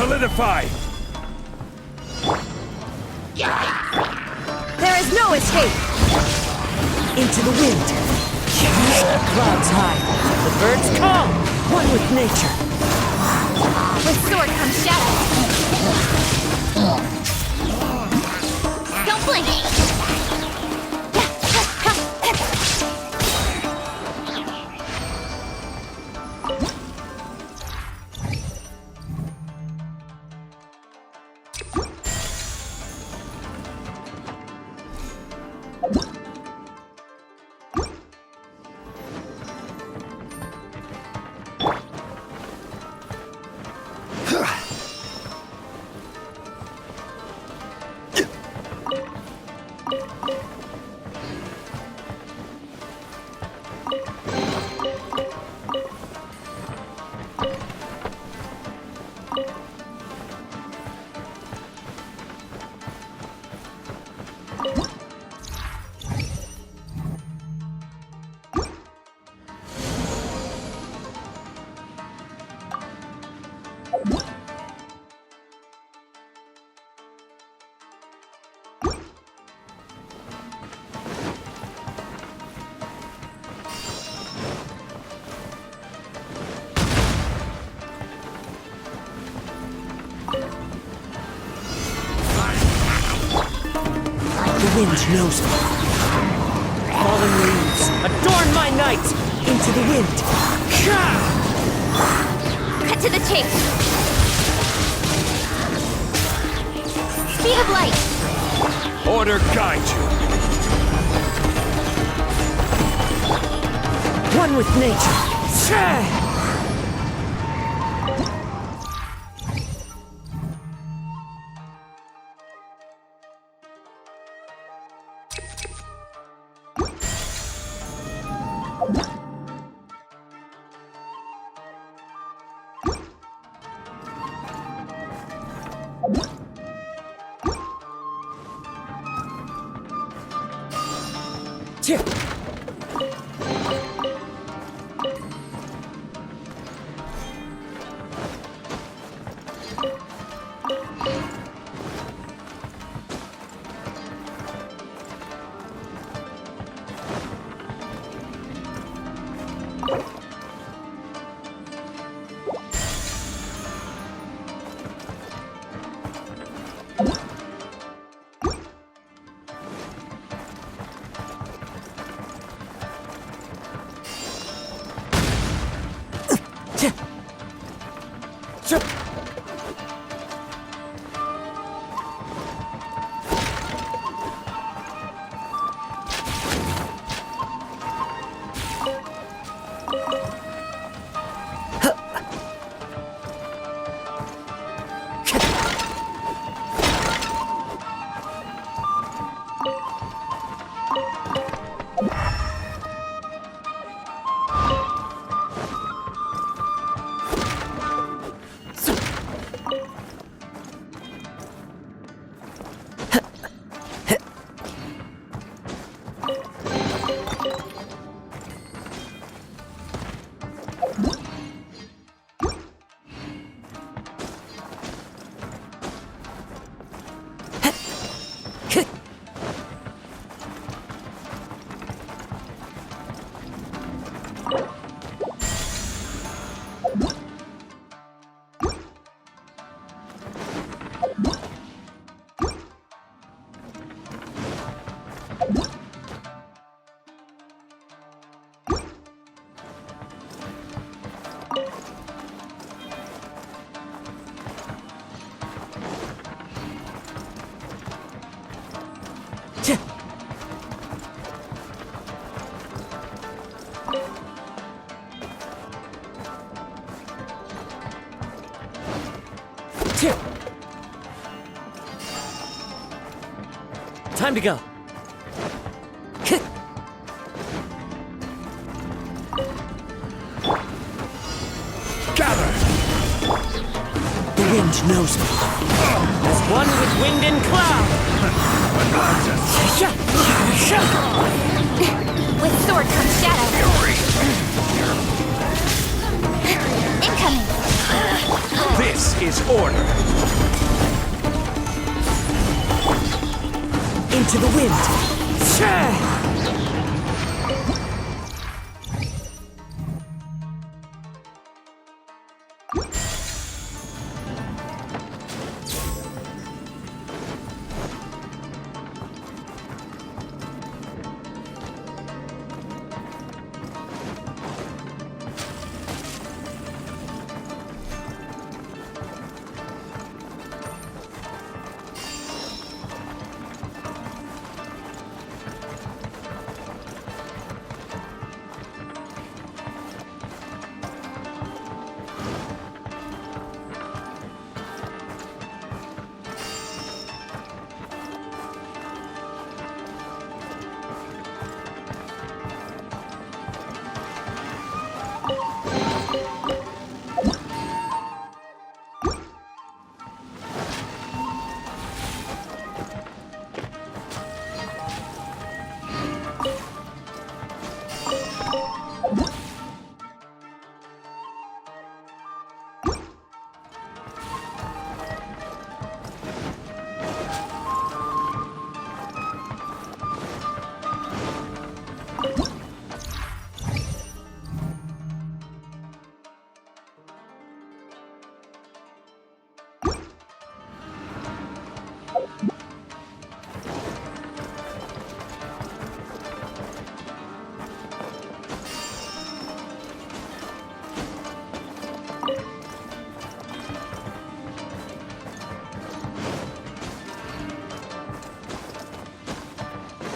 Solidify! There is no escape! Into the wind. Clouds high. The birds come. One with nature. With sword comes shadow. Don't blink! The wind knows me. Fallen leaves, adorn my night! Into the wind. Cut to the chase! Speed of light! Order guide you! One with nature. Time to go. Gather! The wind knows me. As one with wind and cloud. With sword comes shadow. Incoming! This is order! Into the wind.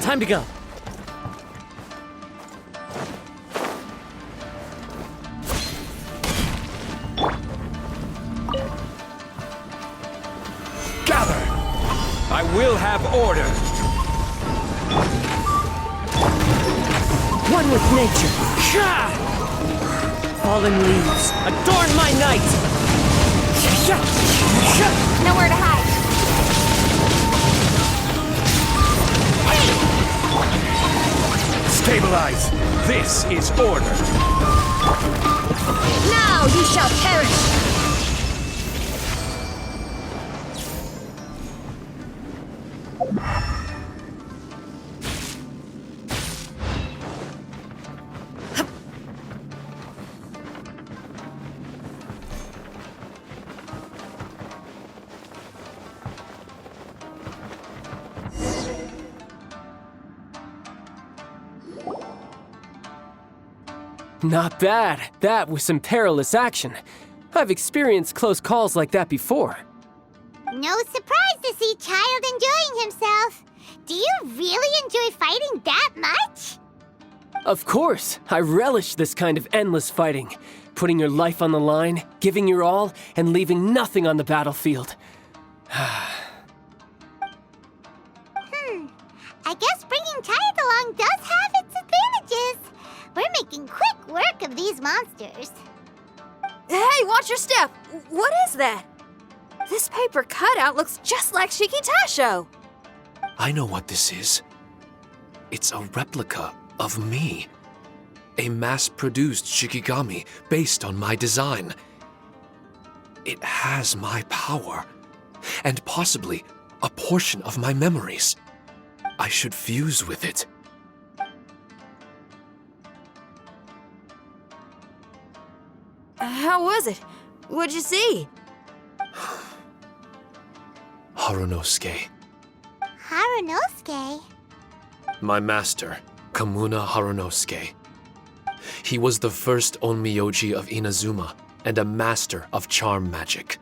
Time to go. Gather! I will have order. One with nature. Fallen leaves, adorn my night! Nowhere to hide. Stabilize! This is order! Now you shall perish! Not bad. That was some perilous action. I've experienced close calls like that before. No surprise to see Child enjoying himself. Do you really enjoy fighting that much? Of course, I relish this kind of endless fighting. Putting your life on the line, giving your all, and leaving nothing on the battlefield. I guess bringing Child along does have its advantages. We're making quick work of these monsters. Hey, watch your step! What is that? This paper cutout looks just like Shikitasho. I know what this is. It's a replica of me. A mass-produced Shikigami based on my design. It has my power, and possibly a portion of my memories. I should fuse with it. How was it? What'd you see? Harunosuke. Harunosuke? My master, Kamuna Harunosuke. He was the first onmyoji of Inazuma and a master of charm magic.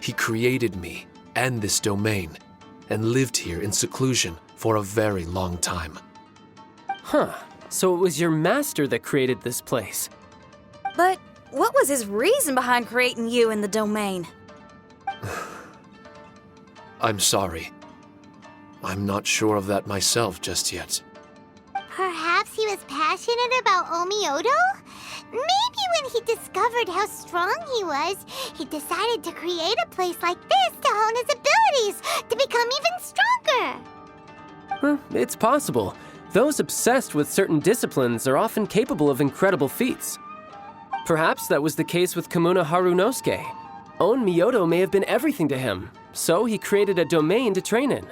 He created me and this domain and lived here in seclusion for a very long time. Huh. So it was your master that created this place. But what was his reason behind creating you in the domain? I'm sorry. I'm not sure of that myself just yet. Perhaps he was passionate about Omiodo? Maybe when he discovered how strong he was, he decided to create a place like this to hone his abilities, to become even stronger. It's possible. Those obsessed with certain disciplines are often capable of incredible feats. Perhaps that was the case with Kamuna Harunosuke. Onmyodo may have been everything to him, so he created a domain to train in.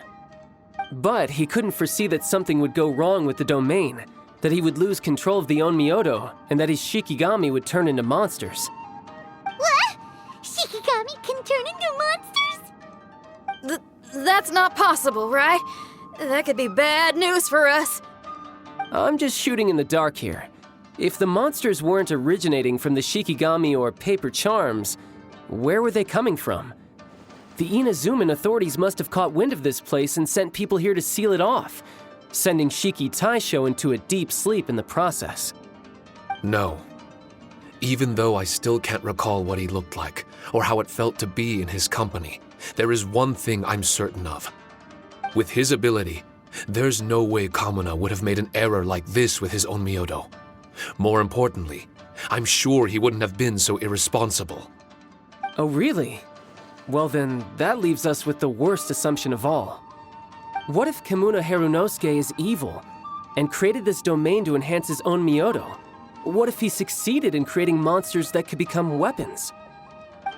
But he couldn't foresee that something would go wrong with the domain, that he would lose control of the Onmyoto, and that his Shikigami would turn into monsters. What? Shikigami can turn into monsters? That's not possible, right? That could be bad news for us. I'm just shooting in the dark here. If the monsters weren't originating from the Shikigami or paper charms, where were they coming from? The Inazuman authorities must have caught wind of this place and sent people here to seal it off, sending Shiki Taisho into a deep sleep in the process. No. Even though I still can't recall what he looked like, or how it felt to be in his company, there is one thing I'm certain of. With his ability, there's no way Kamuna would have made an error like this with his Onmyoto. More importantly, I'm sure he wouldn't have been so irresponsible. Oh, really? Well then, that leaves us with the worst assumption of all. What if Kamuna Harunosuke is evil, and created this domain to enhance his own Myoto? What if he succeeded in creating monsters that could become weapons?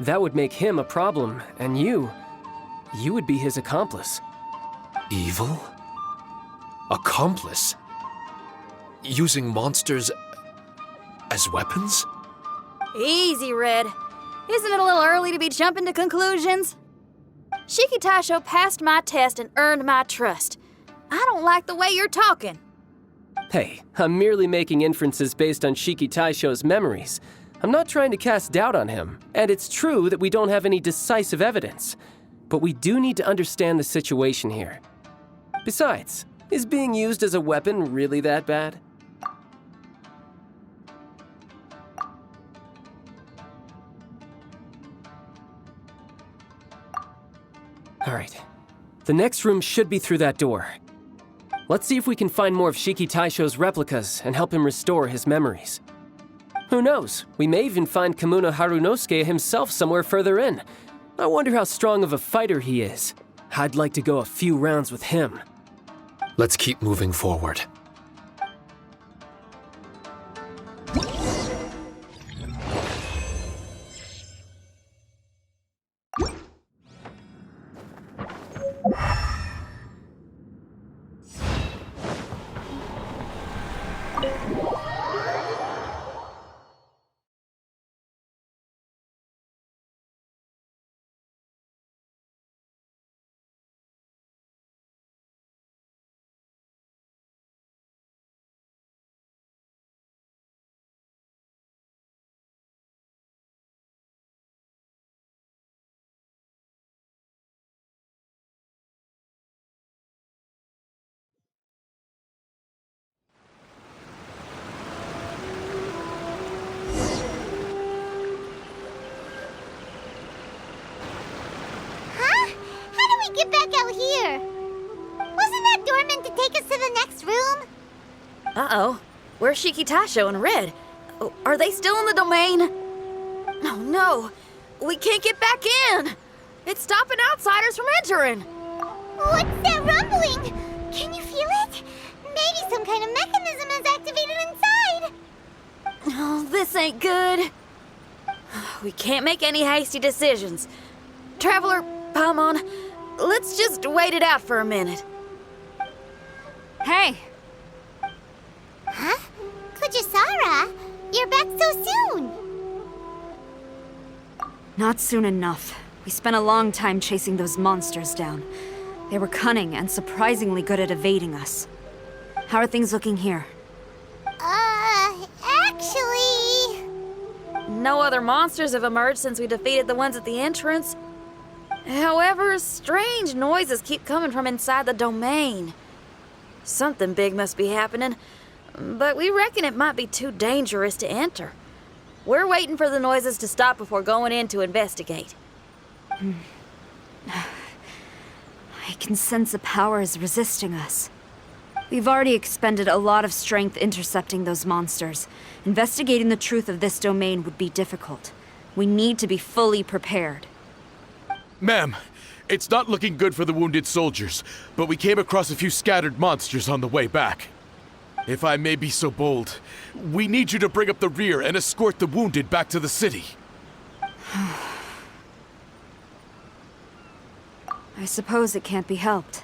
That would make him a problem, and you would be his accomplice. Evil? Accomplice? Using monsters as weapons? Easy, Red. Isn't it a little early to be jumping to conclusions? Shiki Taisho passed my test and earned my trust. I don't like the way you're talking. Hey, I'm merely making inferences based on Shiki Taisho's memories. I'm not trying to cast doubt on him, and it's true that we don't have any decisive evidence. But we do need to understand the situation here. Besides, is being used as a weapon really that bad? All right, the next room should be through that door. Let's see if we can find more of Shiki Taisho's replicas and help him restore his memories. Who knows, we may even find Kamuna Harunosuke himself somewhere further in. I wonder how strong of a fighter he is. I'd like to go a few rounds with him. Let's keep moving forward. Get back out here! Wasn't that door meant to take us to the next room? Uh-oh. Where's Shiki Taisho and Red? Oh, are they still in the domain? Oh no! We can't get back in! It's stopping outsiders from entering! What's that rumbling? Can you feel it? Maybe some kind of mechanism is activated inside! Oh, this ain't good. We can't make any hasty decisions. Traveler, Paimon, let's just wait it out for a minute. Hey! Huh? Kujisara, you're back so soon! Not soon enough. We spent a long time chasing those monsters down. They were cunning and surprisingly good at evading us. How are things looking here? Actually... No other monsters have emerged since we defeated the ones at the entrance. However, strange noises keep coming from inside the domain. Something big must be happening, but we reckon it might be too dangerous to enter. We're waiting for the noises to stop before going in to investigate. I can sense a power is resisting us. We've already expended a lot of strength intercepting those monsters. Investigating the truth of this domain would be difficult. We need to be fully prepared. Ma'am, it's not looking good for the wounded soldiers, but we came across a few scattered monsters on the way back. If I may be so bold, we need you to bring up the rear and escort the wounded back to the city. I suppose it can't be helped.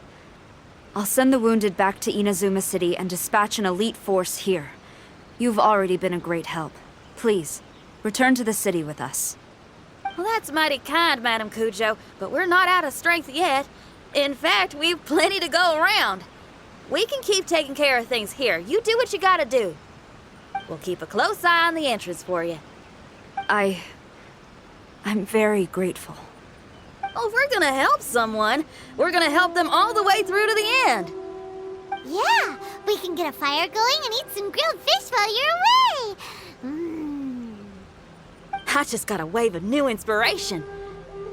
I'll send the wounded back to Inazuma City and dispatch an elite force here. You've already been a great help. Please, return to the city with us. Well, that's mighty kind, Madam Cujo, but we're not out of strength yet. In fact, we've plenty to go around. We can keep taking care of things here. You do what you gotta do. We'll keep a close eye on the entrance for you. I'm very grateful. Oh, if we're gonna help someone, we're gonna help them all the way through to the end. Yeah, we can get a fire going and eat some grilled fish while you're away. I just got a wave of new inspiration.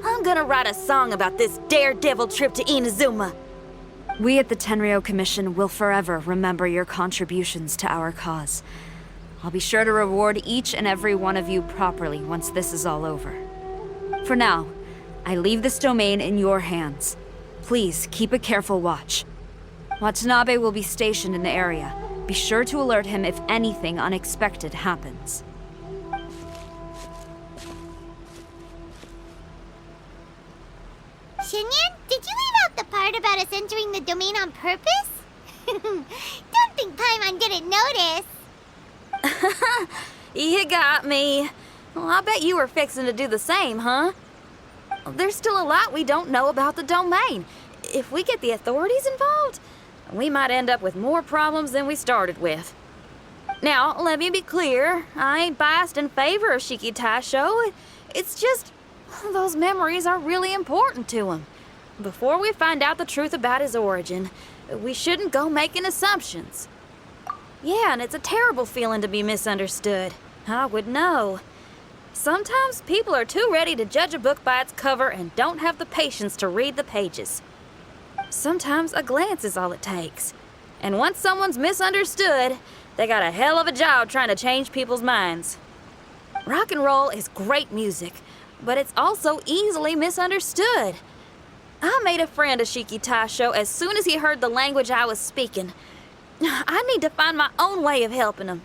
I'm gonna write a song about this daredevil trip to Inazuma. We at the Tenryou Commission will forever remember your contributions to our cause. I'll be sure to reward each and every one of you properly once this is all over. For now, I leave this domain in your hands. Please keep a careful watch. Watanabe will be stationed in the area. Be sure to alert him if anything unexpected happens. Shinyan, did you leave out the part about us entering the domain on purpose? Don't think Paimon didn't notice. You got me. Well, I bet you were fixing to do the same, huh? There's still a lot we don't know about the domain. If we get the authorities involved, we might end up with more problems than we started with. Now, let me be clear. I ain't biased in favor of Shiki Taisho. It's just, those memories are really important to him. Before we find out the truth about his origin, we shouldn't go making assumptions. Yeah, and it's a terrible feeling to be misunderstood. I would know. Sometimes people are too ready to judge a book by its cover and don't have the patience to read the pages. Sometimes a glance is all it takes. And once someone's misunderstood, they got a hell of a job trying to change people's minds. Rock and roll is great music, but it's also easily misunderstood. I made a friend of Shiki Taisho as soon as he heard the language I was speaking. I need to find my own way of helping him.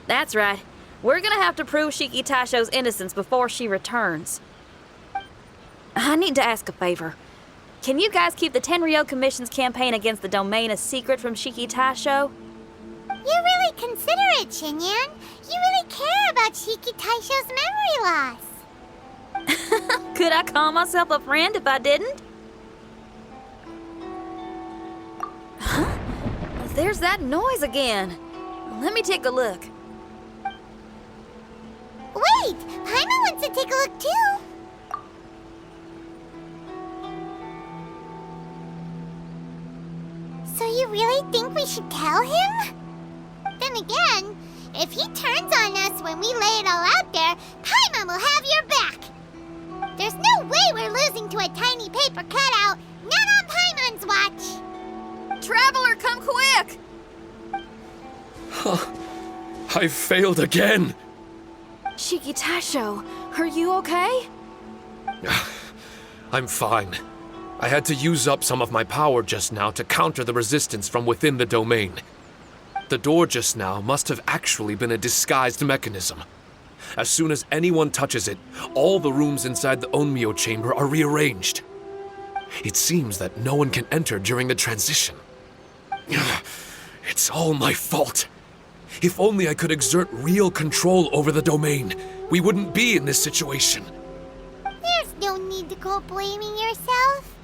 That's right. We're gonna have to prove Shiki Taisho's innocence before she returns. I need to ask a favor. Can you guys keep the Tenryou Commission's campaign against the domain a secret from Shiki Taisho? You're really considerate, Shinyan. You really care about Shiki Taisho's memory loss. Could I call myself a friend if I didn't? Huh? There's that noise again. Let me take a look. Wait! Paimon wants to take a look too! So you really think we should tell him? Then again, if he turns on us when we lay it all out there, Paimon will have your back! There's no way we're losing to a tiny paper cutout, not on Paimon's watch! Traveler, come quick! I failed again! Shiki Taisho, are you okay? I'm fine. I had to use up some of my power just now to counter the resistance from within the domain. The door just now must have actually been a disguised mechanism. As soon as anyone touches it, all the rooms inside the Onmyo chamber are rearranged. It seems that no one can enter during the transition. It's all my fault. If only I could exert real control over the domain, we wouldn't be in this situation. There's no need to go blaming yourself.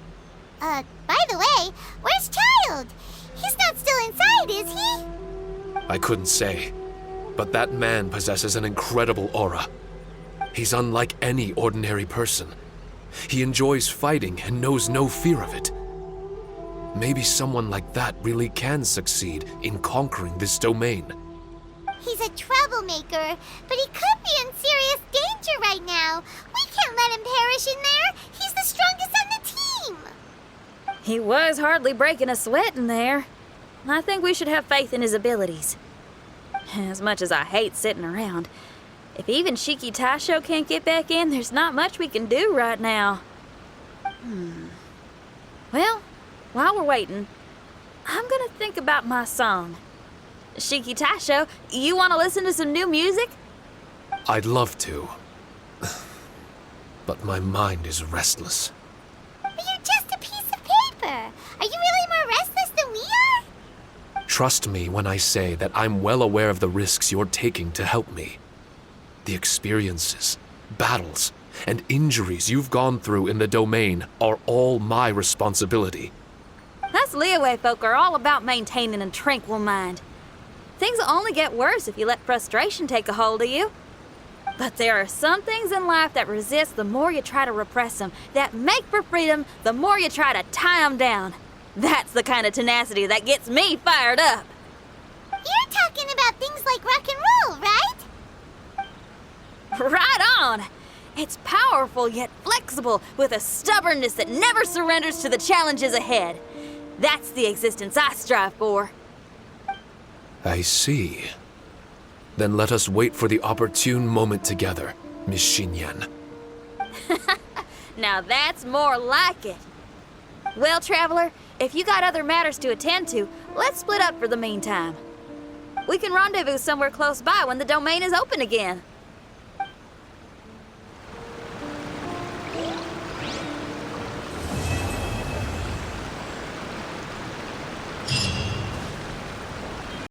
By the way, where's Child? He's not still inside, is he? I couldn't say, but that man possesses an incredible aura. He's unlike any ordinary person. He enjoys fighting and knows no fear of it. Maybe someone like that really can succeed in conquering this domain. He's a troublemaker, but he could be in serious danger right now. We can't let him perish in there. He's the strongest on the team. He was hardly breaking a sweat in there. I think we should have faith in his abilities. As much as I hate sitting around, if even Shiki Taisho can't get back in, there's not much we can do right now. Well, while we're waiting, I'm gonna think about my song. Shiki Taisho, you want to listen to some new music? I'd love to. But my mind is restless. But you're just a piece of paper. Are you really more restless Trust me when I say that I'm well aware of the risks you're taking to help me. The experiences, battles, and injuries you've gone through in the domain are all my responsibility. Us Leeway folk are all about maintaining a tranquil mind. Things will only get worse if you let frustration take a hold of you. But there are some things in life that resist the more you try to repress them, that make for freedom the more you try to tie them down. That's the kind of tenacity that gets me fired up. You're talking about things like rock and roll, right? Right on! It's powerful yet flexible, with a stubbornness that never surrenders to the challenges ahead. That's the existence I strive for. I see. Then let us wait for the opportune moment together, Miss Xinyan. Now that's more like it. Well, Traveler, if you got other matters to attend to, let's split up for the meantime. We can rendezvous somewhere close by when the domain is open again.